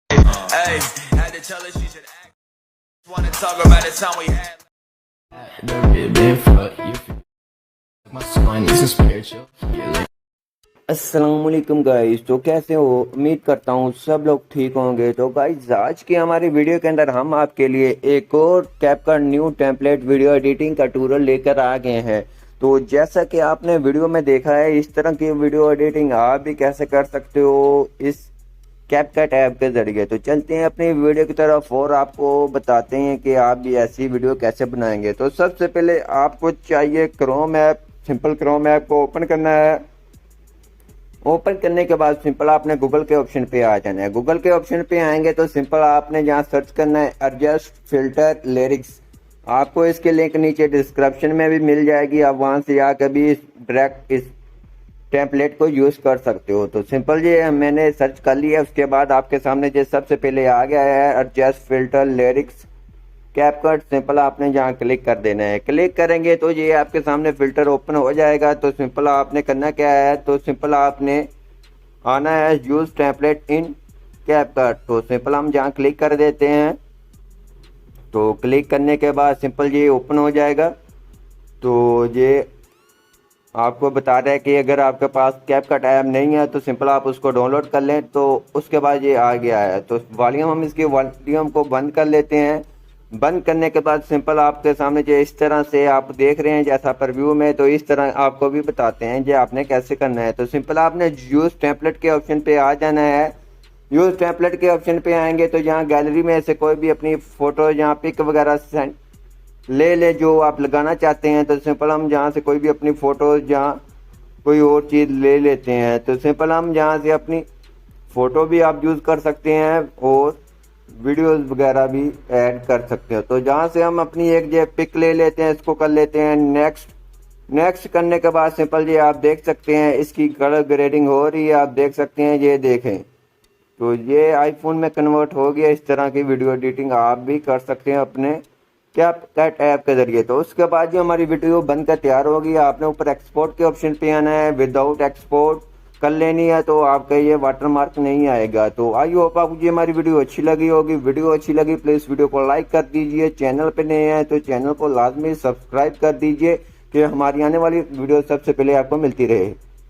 Hey, had to tell her she should act. Wanna talk about the time we had. The been fuck you. My son is a spiritual. अस्सलामुअलैकुम guys. तो कैसे हो? उम्मीद करता हूँ सब लोग ठीक होंगे। तो गाइस आज की हमारी वीडियो के अंदर हम आपके लिए एक और CapCut new template video editing का ट्यूटोरियल लेकर आ गए हैं। तो जैसा कि आपने वीडियो में देखा है, इस तरह की वीडियो एडिटिंग आप भी कैसे कर सकते हो इस कैपकट ऐप के जरिए। तो चलते हैं अपनी वीडियो की तरफ और आपको बताते हैं कि आप भी ऐसी वीडियो कैसे बनाएंगे। तो सबसे पहले आपको चाहिए Chrome app. Simple Chrome app को ओपन करना है। ओपन करने के बाद सिंपल आपने गूगल के ऑप्शन पे आ जाना है। गूगल के ऑप्शन पे आएंगे तो सिंपल आपने जहाँ सर्च करना है एडजस्ट फिल्टर लिरिक्स। आपको इसके लिंक नीचे डिस्क्रिप्शन में भी मिल जाएगी। आप वहाँ से आकर भी डायरेक्ट इस टेम्पलेट को यूज़ कर सकते हो। तो सिंपल ये मैंने सर्च कर लिया। उसके बाद आपके सामने जो सबसे पहले आ गया है adjust filter lyrics CapCut. Simple आपने जहाँ क्लिक कर देना है। क्लिक करेंगे तो ये आपके सामने फिल्टर ओपन हो जाएगा। तो सिंपल आपने करना क्या है, तो सिंपल आपने आना है यूज टेम्पलेट इन कैपकट। तो सिंपल हम जहाँ क्लिक कर देते हैं। तो क्लिक करने के बाद सिंपल ये ओपन हो जाएगा। तो ये आपको बता रहा है कि अगर आपके पास कैपकट ऐप नहीं है तो सिंपल आप उसको डाउनलोड कर लें। तो उसके बाद ये आ गया है। तो वॉल्यूम हम इसकी वॉल्यूम को बंद कर लेते हैं। बंद करने के बाद सिंपल आपके सामने जो इस तरह से आप देख रहे हैं जैसा प्रीव्यू में, तो इस तरह आपको भी बताते हैं जो आपने कैसे करना है। तो सिंपल आपने यूज टेम्पलेट के ऑप्शन पे आ जाना है। यूज टेम्पलेट के ऑप्शन पे आएंगे तो यहाँ गैलरी में से कोई भी अपनी फोटो यहाँ पिक वगैरह सेंड ले जो आप लगाना चाहते हैं। तो सिंपल हम जहाँ से कोई भी अपनी फ़ोटो जहाँ कोई और चीज़ ले लेते हैं। तो सिंपल हम जहाँ से अपनी फ़ोटो भी आप यूज़ कर सकते हैं और वीडियोस वगैरह भी ऐड कर सकते हो। तो जहाँ से हम अपनी एक जो पिक ले लेते हैं, इसको कर लेते हैं नेक्स्ट करने के बाद सिंपल ये आप देख सकते हैं इसकी कलर ग्रेडिंग हो रही है। आप देख सकते हैं, ये देखें तो ये आईफोन में कन्वर्ट हो गया। इस तरह की वीडियो एडिटिंग आप भी कर सकते हैं अपने कैपकट ऐप के जरिए। तो उसके बाद जो हमारी वीडियो बनकर तैयार होगी, आपने ऊपर एक्सपोर्ट के ऑप्शन पे आना है। विदाउट एक्सपोर्ट कर लेनी है तो आपका ये वाटरमार्क नहीं आएगा। तो आई होप आपको ये हमारी वीडियो अच्छी लगी होगी। वीडियो अच्छी लगी प्लीज़ वीडियो को लाइक कर दीजिए। चैनल पे नए हैं तो चैनल को लाजमी सब्सक्राइब कर दीजिए कि हमारी आने वाली वीडियो सबसे पहले आपको मिलती रहे।